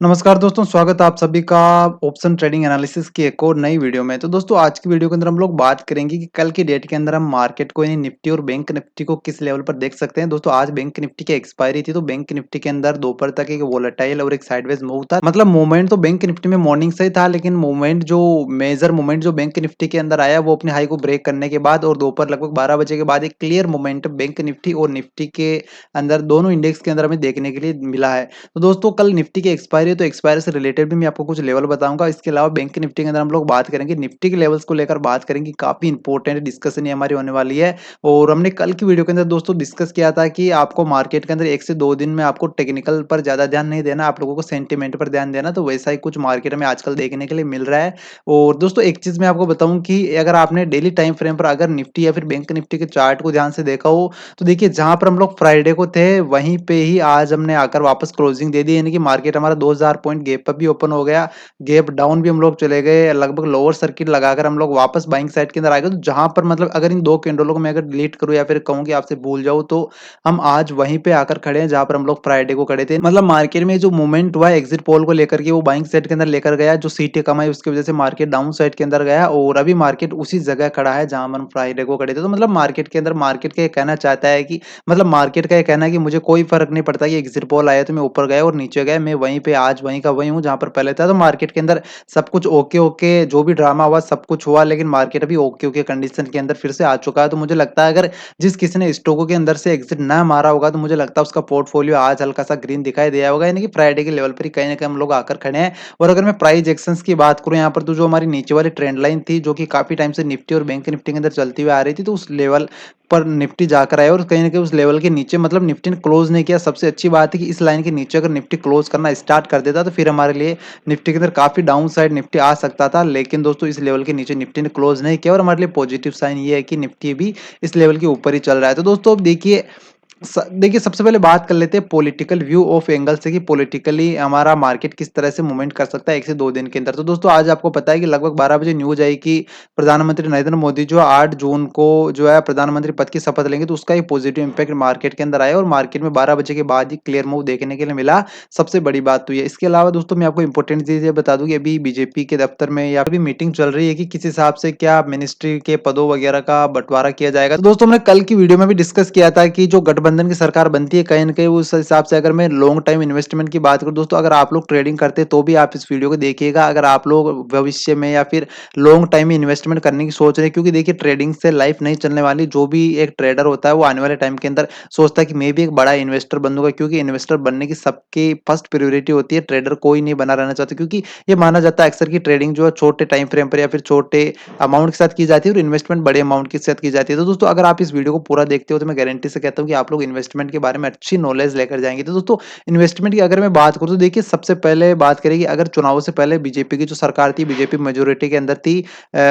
नमस्कार दोस्तों, स्वागत है आप सभी का ऑप्शन ट्रेडिंग एनालिसिस की एक और नई वीडियो में। तो दोस्तों आज की वीडियो के अंदर हम लोग बात करेंगे कि कल की डेट के अंदर हम मार्केट को यानी निफ्टी और बैंक निफ्टी को किस लेवल पर देख सकते हैं। दोस्तों आज बैंक निफ्टी की एक्सपायरी थी, तो बैंक निफ्टी के अंदर दोपहर तक एक वोलेटाइल और एक साइडवेज मूव था। मतलब मूवमेंट तो बैंक निफ्टी में मॉर्निंग से ही था, लेकिन मूवमेंट जो मेजर मूवमेंट जो बैंक निफ्टी के अंदर आया वो अपने हाई को ब्रेक करने के बाद और दोपहर लगभग 12 बजे के बाद एक क्लियर मूवमेंट बैंक निफ्टी और निफ्टी के अंदर दोनों इंडेक्स के अंदर हमें देखने के लिए मिला है। तो दोस्तों कल निफ्टी की एक्सपायरी है, तो एक्सपायरी से रिलेटेड भी मैं आपको कुछ लेवल बताऊंगा। इसके अलावा बैंक निफ्टी के अंदर हम लोग बात करेंगे, निफ्टी के लेवल्स को लेकर बात करेंगे। काफी इंपॉर्टेंट डिस्कशन ये हमारी होने वाली है। और हमने कल की वीडियो के अंदर दोस्तों डिस्कस किया था कि आपको मार्केट के अंदर 1 से 2 दिन में आपको टेक्निकल पर ज्यादा ध्यान नहीं देना, आप लोगों को सेंटिमेंट पर ध्यान देना। तो वैसा ही कुछ मार्केट में आजकल देखने के लिए मिल रहा है। और दोस्तों एक चीज मैं आपको बताऊं कि अगर आपने डेली टाइम फ्रेम पर अगर निफ्टी या फिर बैंक निफ्टी के चार्ट को ध्यान से देखा हो, तो देखिए जहां पर हम लोग फ्राइडे को थे वहीं पे ही आज हमने आकर वापस क्लोजिंग दे दी, यानी कि मार्केट हमारा 2000 पॉइंट गैप पर भी ओपन हो गया। गैप डाउन भी हम लोग चले गए, लगभग लोअर सर्किट लगाकर हम लोग वापस बाइंग साइड के अंदर आ गए। तो जहां पर मतलब अगर इन दो कैंडलों को मैं अगर डिलीट करूं या फिर कहूं कि आपसे भूल जाऊं, तो हम आज वहीं पे आकर खड़े हैं जहां पर हम लोग फ्राइडे को खड़े थे। मतलब मार्केट में जो मूवमेंट हुआ एग्जिट पोल को लेकर के, वो बाइंग साइड के अंदर लेकर गया, जो सीटें कमाई उसकी वजह से मार्केट डाउन साइड के अंदर गया। और अभी मार्केट उसी जगह खड़ा है जहां हम फ्राइडे को खड़े थे। तो मतलब मार्केट के अंदर मार्केट का ये कहना चाहता है कि मतलब मार्केट का ये कहना है कि मुझे कोई फर्क नहीं पड़ता कि एग्जिट पोल आया तो मैं ऊपर गया और नीचे गया, मैं वहीं पे आज वहीं का वहीं हूँ जहां पर पहले था। तो मार्केट के अंदर सब कुछ ओके ओके, जो भी ड्रामा हुआ सब कुछ हुआ, लेकिन मार्केट अभी ओके ओके कंडीशन के अंदर फिर से आ चुका है। तो मुझे लगता है अगर जिस किसी ने स्टॉकों के अंदर से एग्जिट ना मारा होगा, तो मुझे लगता है उसका पोर्टफोलियो आज हल्का सा ग्रीन दिखाई दिया होगा, यानी कि फ्राइडे के लेवल पर ही कहीं ना कहीं हम लोग आकर खड़े हैं। और अगर मैं प्राइस एक्शंस की बात करूं यहाँ पर, तो जो हमारी नीचे वाली ट्रेंड लाइन थी जो कि काफी टाइम से निफ्टी और बैंक निफ्टी के अंदर चलती हुई आ रही थी, तो उस लेवल पर निफ्टी जाकर आया और कहीं न कहीं उस लेवल के नीचे मतलब निफ्टी ने क्लोज़ नहीं किया। सबसे अच्छी बात है कि इस लाइन के नीचे अगर निफ्टी क्लोज़ करना स्टार्ट कर देता, तो फिर हमारे लिए निफ्टी के अंदर काफ़ी डाउन साइड निफ्टी आ सकता था। लेकिन दोस्तों इस लेवल के नीचे निफ्टी ने क्लोज़ नहीं किया और हमारे लिए पॉजिटिव साइन ये है कि निफ्टी भी इस लेवल के ऊपर ही चल रहा है। तो दोस्तों अब देखिए सबसे पहले बात कर लेते हैं पॉलिटिकल व्यू ऑफ एंगल से कि पॉलिटिकली हमारा मार्केट किस तरह से मूवमेंट कर सकता है 1 से 2 दिन के अंदर। तो दोस्तों आज आपको पता है कि लगभग 12 बजे न्यूज़ आई कि प्रधानमंत्री नरेंद्र मोदी जो 8 जून को जो है प्रधानमंत्री पद की शपथ लेंगे, तो उसका एक पॉजिटिव इंपैक्ट मार्केट के अंदर आया और मार्केट में 12 बजे के बाद ही क्लियर मूव देखने के लिए मिला। सबसे बड़ी बात तो ये। इसके अलावा दोस्तों मैं आपको इंपॉर्टेंट चीज़ ये बता दूं कि अभी बीजेपी के दफ्तर में या अभी मीटिंग चल रही है कि किस हिसाब से क्या मिनिस्ट्री के पदों वगैरह का बंटवारा किया जाएगा। तो दोस्तों हमने कल की वीडियो में भी डिस्कस किया था कि जो गठबंधन की सरकार बनती है, कहीं न कहीं उस हिसाब से अगर मैं लॉन्ग टाइम इन्वेस्टमेंट की बात करूँ दोस्तों, अगर आप लोग ट्रेडिंग करते हैं तो भी आप इस वीडियो को देखिएगा। अगर आप लोग भविष्य में या फिर लॉन्ग टाइम में इन्वेस्टमेंट करने की सोच रहे हैं, क्योंकि देखिए ट्रेडिंग से लाइफ नहीं चलने वाली। जो भी एक ट्रेडर होता है वो आने वाले टाइम के अंदर सोचता है कि मैं भी एक बड़ा इन्वेस्टर बनूंगा, क्योंकि इन्वेस्टर बनने की सबकी फर्स्ट प्रायोरिटी होती है। ट्रेडर कोई नहीं बना रहना चाहता, क्योंकि ये माना जाता है अक्सर कि ट्रेडिंग जो है छोटे टाइम फ्रेम पर या फिर छोटे अमाउंट के साथ की जाती है और इन्वेस्टमेंट बड़े अमाउंट के साथ की जाती है। तो दोस्तों अगर आप इस वीडियो को पूरा देखते हो, तो मैं गारंटी से कहता हूँ कि आप लोग इन्वेस्टमेंट के बारे में अच्छी नॉलेज लेकर जाएंगे। तो दोस्तों इन्वेस्टमेंट की अगर मैं बात करूँ, तो देखिए सबसे पहले बात करेंगे अगर चुनावों से पहले बीजेपी की जो सरकार थी, बीजेपी मेजोरिटी के अंदर थी।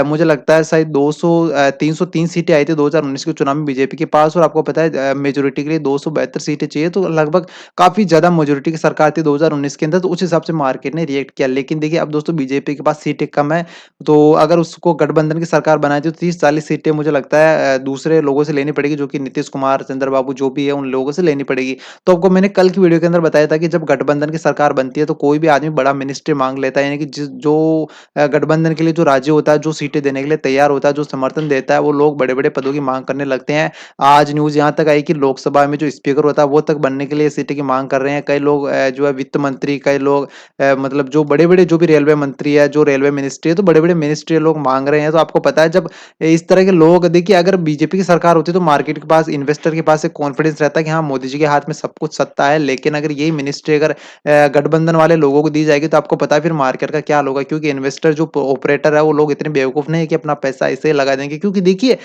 मुझे लगता है शायद 303 सीटें आई थी 2019 के चुनाव में बीजेपी के पास, और आपको पता है मेजोरिटी के लिए 272 सीटें चाहिए। तो लगभग काफी ज्यादा मेजोरिटी की सरकार थी 2019 के अंदर, तो उस हिसाब से मार्केट ने रिएक्ट किया। लेकिन देखिए अब दोस्तों बीजेपी के पास सीटें कम है, तो अगर उसको गठबंधन की सरकार बनाई थी, तो 30-40 सीटें मुझे लगता है दूसरे लोगों से लेनी पड़ेगी, जो कि नीतीश कुमार, चंद्रबाबू जो भी है उन लोगों से लेनी पड़ेगी। तो आपको मैंने कल की वीडियो के अंदर बताया था कि जब गठबंधन की सरकार बनती है, तो कोई भी आदमी बड़ा मिनिस्ट्री मांग लेता है, यानी कि जो गठबंधन के लिए जो राज्य होता है, जो सीटें देने के लिए तैयार होता है, जो समर्थन देता है, वो लोग बड़े बड़े पदों की मांग करने लगते हैं। आज न्यूज यहाँ तक आई कि लोकसभा में जो स्पीकर होता है वो तक बनने के लिए सीटें की मांग कर रहे हैं। कई लोग जो है वित्त मंत्री, कई लोग मतलब जो बड़े बड़े जो भी रेलवे मंत्री है, जो रेलवे मिनिस्ट्री है, तो बड़े बड़े मिनिस्ट्री लोग मांग रहे हैं। तो आपको पता है जब इस तरह के लोग देखिए अगर बीजेपी की सरकार होती, तो मार्केट के पास, इन्वेस्टर के पास एक कॉन्फिडेंस रहता है कि हाँ मोदी जी के हाथ में सब कुछ सत्ता है। लेकिन अगर यही मिनिस्ट्री अगर गठबंधन वाले लोगों को दी जाएगी, तो आपको पता है फिर मार्केट का क्या हाल होगा, क्योंकि इन्वेस्टर जो ऑपरेटर है वो लोग इतने बेवकूफ नहीं है कि अपना पैसा ऐसे ही लगा देंगे। क्योंकि देखिए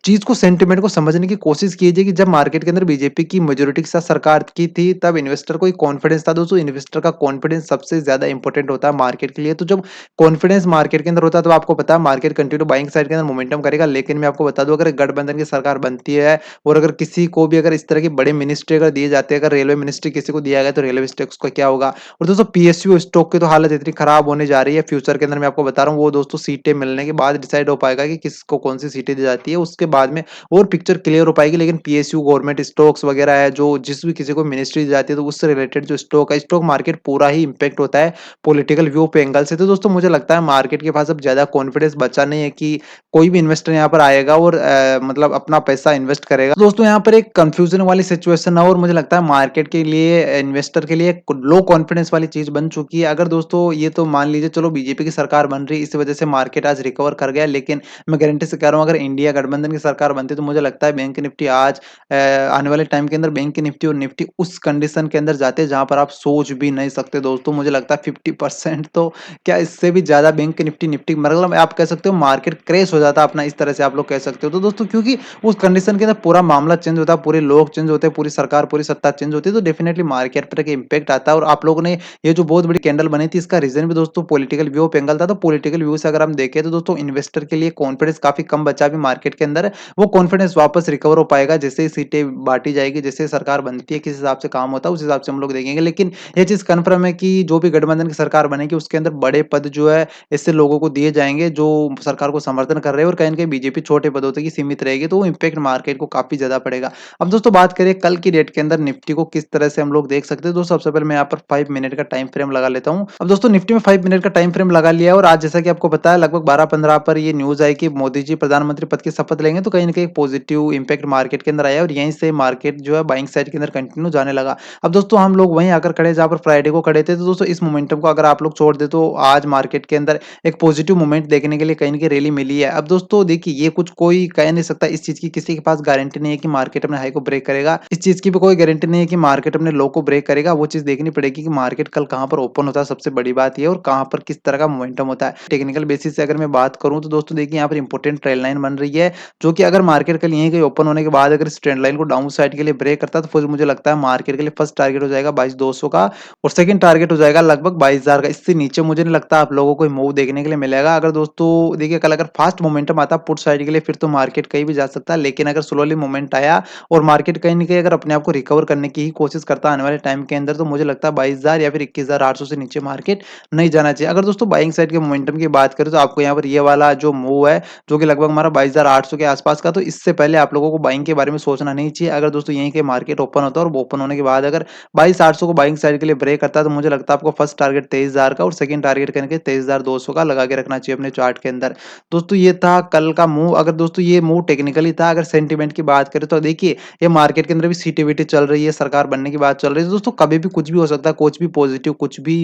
चीज को, सेंटिमेंट को समझने की कोशिश कीजिए कि जब मार्केट के अंदर बीजेपी की मेजोरिटी के साथ सरकार की थी, तब इन्वेस्टर को एक कॉन्फिडेंस था। दोस्तों इन्वेस्टर का कॉन्फिडेंस सबसे ज्यादा इंपॉर्टेंट होता है मार्केट के लिए। तो जब कॉन्फिडेंस मार्केट के अंदर होता है, तो आपको पता है मार्केट कंटिन्यू बाइंग साइड के अंदर मोमेंटम करेगा। लेकिन मैं आपको बता दूं, अगर गठबंधन की सरकार बनती है और अगर किसी को भी अगर इस तरह के बड़े मिनिस्ट्री अगर दिए जाते हैं, अगर रेलवे मिनिस्ट्री किसी को दिया गया, तो रेलवे स्टॉक्स का क्या होगा। और दोस्तों पीएसयू स्टॉक की तो हालत इतनी खराब होने जा रही है फ्यूचर के अंदर, मैं आपको बता रहा हूँ। वो दोस्तों सीटें मिलने के बाद डिसाइड हो पाएगा कि किसको कौन सी सीटें दी जाती है। उसके बाद में और पिक्चर क्लियर हो पाएगी। लेकिन पीएसयू, गवर्नमेंट स्टॉक्स वगैरह है, जो जिस भी किसी को मिनिस्ट्री जाती है तो उससे रिलेटेड जो स्टॉक है, स्टॉक मार्केट पूरा ही इम्पैक्ट होता है पॉलिटिकल व्यू पे एंगल से। तो दोस्तों मुझे लगता है मार्केट के पास अब ज़्यादा कॉन्फिडेंस बचा नहीं है कि कोई भी इन्वेस्टर यहाँ पर आएगा और मतलब अपना पैसा इन्वेस्ट करेगा। तो दोस्तों यहाँ पर एक कंफ्यूजन वाली सिचुएशन है और मुझे लगता है मार्केट के लिए, इन्वेस्टर के लिए लो कॉन्फिडेंस वाली चीज बन चुकी है। अगर दोस्तों ये तो मान लीजिए चलो बीजेपी की सरकार बन रही है, इस वजह से मार्केट आज रिकवर कर गया, लेकिन मैं गारंटी से कह रहा हूँ अगर इंडिया गठबंधन की सरकार बनती तो मुझे लगता है बैंक निफ्टी आज आने वाले टाइम के अंदर बैंक निफ्टी और निफ्टी उस कंडीशन के अंदर जाते जहां पर आप सोच भी नहीं सकते। दोस्तों मुझे लगता है 50% तो क्या इससे भी ज्यादा बैंक निफ्टी निफ्टी मतलब आप कह सकते हो मार्केट क्रैश हो जाता अपना, इस तरह से आप लोग कह सकते हो। तो दोस्तों क्योंकि उस कंडीशन के अंदर पूरा मामला चेंज होता है, पूरे लोग चेंज होते हैं, पूरी सरकार पूरी सत्ता चेंज होती है, तो डेफिनेटली मार्केट पर एक इम्पैक्ट आता है। और आप लोगों ने ये जो बहुत बड़ी कैंडल बनी थी इसका रीजन भी दोस्तों पॉलिटिकल व्यू पे एंगल था। तो पॉलिटिकल व्यू से अगर हम देखें तो दोस्तों इन्वेस्टर के लिए कॉन्फिडेंस काफी कम बचा भी मार्केट के अंदर, वो कॉन्फिडेंस वापस रिकवर हो पाएगा जैसे ही सीटें बांटी जाएगी, जैसे सरकार बनती है, किस हिसाब से काम होता है उस हिसाब से हम लोग देखेंगे। लेकिन ये चीज कन्फर्म है कि जो भी गठबंधन की सरकार बनेगी उसके अंदर बड़े पद जो है इससे लोगों को दिए जाएंगे जो सरकार को समर्थन कर रहे हैं, और कहीं ना कहीं बीजेपी छोटे पदों तक ही सीमित रहेगी, तो वो इम्पैक्ट मार्केट को काफी ज्यादा पड़ेगा। अब दोस्तों बात करें कल की डेट के अंदर निफ्टी को किस तरह से हम लोग देख सकते हैं। दोस्तों सबसे पहले मैं यहाँ पर 5 मिनट का टाइम फ्रेम लगा लेता हूँ। अब दोस्तों निफ्टी में 5 मिनट का टाइम फ्रेम लगा लिया है और आज जैसा कि आपको पता है लगभग 12-15 पर ये न्यूज आई कि मोदी जी प्रधानमंत्री पद की शपथ लेंगे, तो कहीं ना कहीं पॉजिटिव इंपैक्ट मार्केट के अंदर आया और यहीं से मार्केट जो है बाइंग साइड के अंदर कंटिन्यू जाने लगा। अब दोस्तों हम लोग वहीं आकर खड़े जहां पर फ्राइडे को खड़े थे, तो दोस्तों इस मोमेंटम को अगर आप लोग छोड़ दे तो आज मार्केट के अंदर एक पॉजिटिव मोमेंट देखने के लिए कहीं ना कहीं रैली मिली है। अब दोस्तों देखिए ये कुछ कोई कह नहीं सकता, इस चीज की किसी के पास गारंटी नहीं है कि मार्केट अपने हाई को ब्रेक करेगा, इस चीज की भी कोई गारंटी नहीं है कि मार्केट अपने लो को ब्रेक करेगा। वो चीज देखनी पड़ेगी कि मार्केट कल कहां पर ओपन होता है, सबसे बड़ी बात ये, और कहां पर किस तरह का मोमेंटम होता है। टेक्निकल बेसिस से अगर मैं बात करूं तो दोस्तों देखिए यहाँ पर इंपॉर्टेंट ट्रेंड लाइन बन रही है, जो कि अगर मार्केट कल यहीं कहीं ओपन होने के बाद अगर इस ट्रेंड लाइन को डाउन साइड के लिए ब्रेक करता है तो फिर मुझे लगता है मार्केट के लिए फर्स्ट टारगेट हो जाएगा 22,200 का और सेकंड टारगेट हो जाएगा लगभग 22,000 का। इससे नीचे मुझे नहीं लगता आप लोगों को मूव देखने के लिए मिलेगा। अगर दोस्तों देखिए कल अगर फास्ट मोमेंटम आता पुट साइड के लिए फिर तो मार्केट कहीं भी जा सकता है, लेकिन अगर स्लोली मोमेंट आया और मार्केट कहीं ना कहीं अगर अपने आप को रिकवर करने की ही कोशिश करता है आने वाले टाइम के अंदर, तो मुझे लगता है 22,000 या फिर 21,800 से नीचे मार्केट नहीं जाना चाहिए। अगर दोस्तों बाइंग साइड के मोमेंटम की बात करें तो आपको यहाँ पर ये वाला जो मूव है जो कि लगभग हमारा 22,800 के आसपास का, तो इससे पहले आप लोगों को बाइंग के बारे में सोचना नहीं चाहिए। अगर दोस्तों यहीं के मार्केट ओपन होता है और ओपन होने के बाद अगर 22,800 को बाइंग साइड के लिए ब्रेक करता है तो मुझे लगता है आपको फर्स्ट टारगेट 23,000 का और सेकंड टारगेट करके 23,200 का लगा के रखना चाहिए अपने चार्ट के अंदर। दोस्तों ये था कल का मूव। अगर दोस्तों ये मूव टेक्निकली था, अगर सेंटीमेंट की बात करें तो देखिए ये मार्केट के अंदर भी सीटीवीटी चल रही है, सरकार बनने की बात चल रही है, तो दोस्तों कभी भी कुछ भी हो सकता है, कुछ भी पॉजिटिव कुछ भी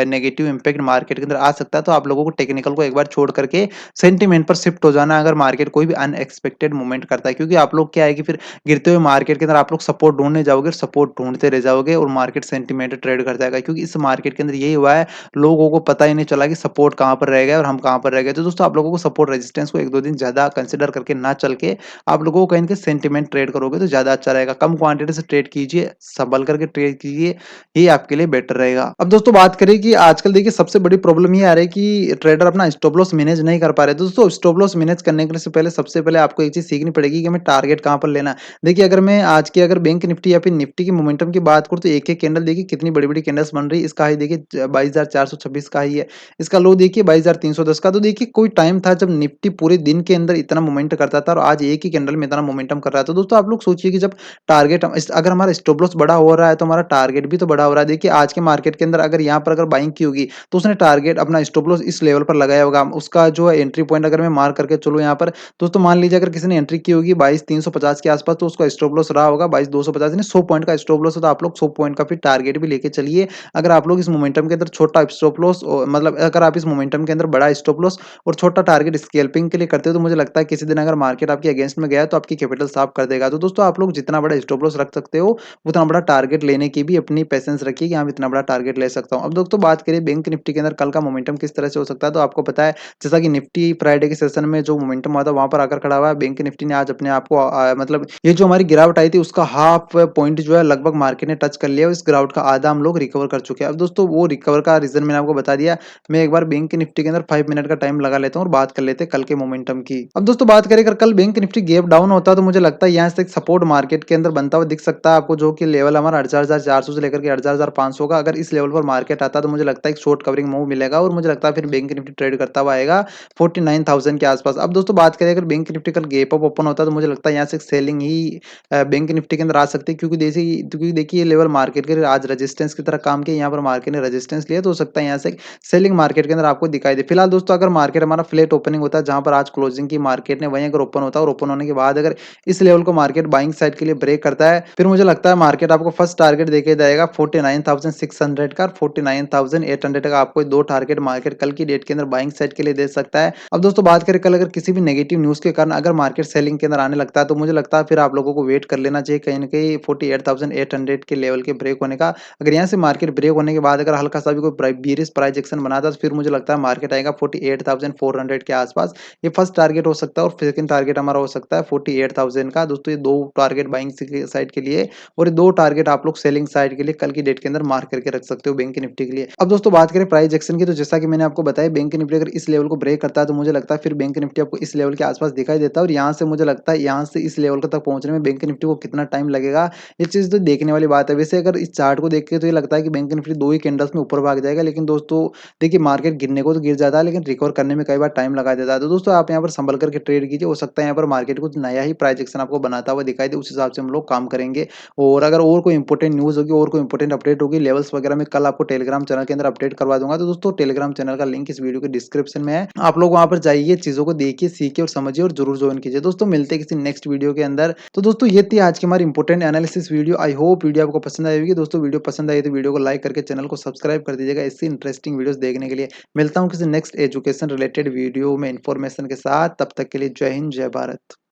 नेगेटिव इंपैक्ट मार्केट के अंदर आ सकता है। तो आप लोगों को टेक्निकल को एक बार छोड़ करके सेंटीमेंट पर शिफ्ट हो जाना अगर मार्केट कोई भी अनएक्सपेक्टेड मूवमेंट करता है, क्योंकि आप लोग क्या है कि फिर गिरते हुए मार्केट के अंदर आप लोग सपोर्ट ढूंढने जाओगे, सपोर्ट ढूंढते रह जाओगे और मार्केट सेंटीमेंट ट्रेड कर जाएगा। क्योंकि इस मार्केट के अंदर यही हुआ है, लोगों को पता ही नहीं चला कि सपोर्ट कहां पर रह गया और हम कहां पर रह गए। तो दोस्तों आप लोगों को सपोर्ट रेजिस्टेंस को एक दो दिन ज्यादा कंसिडर करके ना चल के आप लोगों को कहीं ना सेंटीमेंट ट्रेड करोगे तो ज्यादा अच्छा रहेगा। कम क्वांटिटी से ट्रेड कीजिए, संभल करके ट्रेड कीजिए, ये आपके लिए बेटर रहेगा। अब दोस्तों बात करें कि आजकल देखिए सबसे बड़ी प्रॉब्लम ये आ रही है कि ट्रेडर अपना स्टॉप लॉस मैनेज नहीं कर पा रहे। दोस्तों स्टॉप लॉस मैनेज करने के लिए से पहले सबसे पहले आपको एक चीज सीखनी पड़ेगी कि हमें टारगेट कहां पर लेना है। देखिए अगर मैं आज की अगर बैंक निफ्टी या फिर निफ्टी की मोमेंटम की बात करूं तो एक एक कैंडल देखिए कितनी बड़ी बड़ी कैंडल्स बन रही है। इसका हाई देखिए 22,426 का हाई है, इसका लो देखिए 22,310 का। तो देखिए कोई टाइम था जब निफ्टी पूरे दिन के अंदर इतना मोमेंट करता था और आज एक ही कैंडल में इतना मोमेंटम कर रहा था। दोस्तों आप लोग सोचिए कि जब टारगेट अगर हमारा स्टॉप लॉस बड़ा हो रहा है तो हमारा टारगेट भी तो बड़ा हो रहा है। देखिए आज के मार्केट के अंदर अगर यहाँ पर अगर बाइंग की होगी तो उसने टारगेट अपना स्टॉप लॉस इस लेवल पर लगाया होगा। उसका जो है एंट्री पॉइंट अगर मैं मार्क करके चलो यहाँ पर दोस्तों मान लीजिए अगर किसी ने एंट्री की होगी 22,350 के आसपास, तो उसका स्टॉप लॉस रहा होगा 22,250, यानी 100 पॉइंट का स्टॉप लॉस है। तो आप लोग 100 पॉइंट का फिर टारगेट भी लेके चलिए। अगर आप लोग इस मोमेंटम के अंदर छोटा स्टॉप लॉस मतलब अगर आप इस मोमेंटम के अंदर बड़ा स्टॉप लॉस और छोटा टारगेट स्कैल्पिंग के लिए करते हो तो मुझे लगता है किसी दिन अगर मार्केट आपके अगेंस्ट में गया तो आपकी कैपिटल साफ कर देगा। तो दोस्तों आप लोग जितना बड़ा स्टॉप लॉस रख सकते हो उतना बड़ा टारगेट लेने की भी अपनी पेशेंस रखिए कि हम इतना बड़ा टारगेट ले सकता हूं। अब दोस्तों बात करें बैंक निफ्टी के अंदर कल का मोमेंटम किस तरह से हो सकता है, तो आपको पता है जैसा कि निफ्टी फ्राइडे के सेशन में जो मोमेंटम हुआ था वहां पर आकर खड़ा हुआ है, बैंक निफ्टी ने आज अपने आप को मतलब ये जो हमारी गिरावट आई थी उसका हाफ पॉइंट जो है लगभग मार्केट ने टच कर लिया, इस गिरावट का आधा हम लोग रिकवर कर चुके हैं। अब दोस्तों वो रिकवर का रीजन मैंने आपको बता दिया। मैं एक बार बैंक निफ्टी के अंदर 5 मिनट का टाइम लगा लेता हूँ और बात कर लेते हैं कल के मोमेंटम की। अब दोस्तों बात करें अगर कल बैंक निफ्टी गैप डाउन होता तो मुझे लगता है यहाँ से एक सपोर्ट मार्केट के अंदर बनता हुआ दिख सकता है आपको, जो कि लेवल हमारा 18,400 से लेकर के 18,500 का। अगर इस लेवल पर मार्केट आता तो मुझे लगता है एक शॉर्ट कवरिंग मूव मिलेगा और मुझे लगता है फिर बैंक निफ्टी ट्रेड करता हुआ आएगा 49,000 के आसपास। अब दोस्तों बात करें अगर बैंक बैंक निफ्टी कल गैप अप ओपन होता है तो मुझे लगता है यहाँ से सेलिंग ही बैंक निफ्टी के अंदर आ सकती है, क्योंकि देखिए ये लेवल मार्केट के आज रेजिस्टेंस की तरह काम किया, यहाँ पर मार्केट ने रेजिस्टेंस लिया तो हो सकता है यहाँ से सेलिंग मार्केट के अंदर आपको दिखाई दे। फिलहाल दोस्तों अगर मार्केट हमारा फ्लैट ओपनिंग होता है जहां पर आज क्लोजिंग की मार्केट ने वहीं अगर ओपन होता है और ओपन होने के बाद अगर इस लेवल को मार्केट बाइंग साइड के लिए ब्रेक करता है, फिर मुझे लगता है मार्केट आपको फर्स्ट टारगेट देके जाएगा 49,600 का, 49,800 का आपको दो टारगेट मार्केट कल की डेट के अंदर बाइंग साइड के लिए दे सकता है। अब दोस्तों बात करें कल अगर किसी भी नेगेटिव न्यूज के कारण अगर मार्केट सेलिंग के अंदर आने लगता है तो मुझे लगता है फिर आप लोगों को वेट कर लेना चाहिए कहीं ना कहीं 48,800 के लेवल के ब्रेक होने का। अगर यहाँ से मार्केट ब्रेक होने के बाद अगर हल्का सा भी कोई बीरिश प्राइस एक्शन बनाता है तो फिर मुझे लगता है मार्केट आएगा 48,400 के आसपास। ये फर्स्ट टारगेट हो सकता है और सेकंड टारगेट हमारा हो सकता है 48,000 का। दोस्तों ये दो टारगेट बाइंग साइड के लिए और ये दो टारगेट आप लोग सेलिंग साइड के लिए कल की डेट के अंदर मार्क करके रख सकते हो बैंक निफ्टी के लिए। अब दोस्तों बात करें प्राइस एक्शन की, तो जैसा कि मैंने आपको बताया बैंक निफ्टी अगर इस लेवल को ब्रेक करता है तो मुझे लगता है फिर बैंक निफ्टी आपको इस लेवल के आसपास दिखाई देता है और यहाँ से मुझे लगता है यहाँ से इस लेवल तक पहुंचने में बैंक निफ्टी को कितना टाइम लगेगा ये चीज तो देखने वाली बात है। वैसे अगर इस चार्ट को देख के तो ये लगता है कि बैंक निफ्टी दो ही कैंडल्स में ऊपर भाग जाएगा, लेकिन दोस्तों देखिए मार्केट गिरने को तो गिर जाता है लेकिन रिकवर करने में कई बार टाइम लगा देता है। तो दोस्तों आप यहाँ पर संभल करके ट्रेड कीजिए, हो सकता है यहाँ पर मार्केट कुछ नया ही प्राइस एक्शन आपको बनाता हुआ दिखाई दे, उस हिसाब से हम लोग काम करेंगे। और अगर और कोई इंपॉर्टेंट न्यूज होगी और कोई इंपॉर्टेंट अपडेट होगी लेवल्स वगैरह में कल आपको टेलीग्राम चैनल के अंदर अपडेट करवा दूंगा। तो दोस्तों टेलीग्राम चैनल का लिंक इस वीडियो के डिस्क्रिप्शन में है, आप लोग वहां पर जाइए, चीजों को देखिए, सीखिए और समझिए और जरूर ज्वाइन कीजिए। दोस्तों मिलते हैं किसी नेक्स्ट वीडियो के अंदर। तो दोस्तों ये थी आज की हमारी important analysis video. I hope video आपको पसंद आएगी। दोस्तों वीडियो पसंद आई तो वीडियो को लाइक करके चैनल को सब्सक्राइब कर दीजिएगा इससे इंटरेस्टिंग वीडियोस देखने के लिए। मिलता हूँ किसी नेक्स्ट एजुकेशन रिलेटेड वीडियो में इंफॉर्मेशन के साथ, तब तक के लिए जय हिंद जय भारत।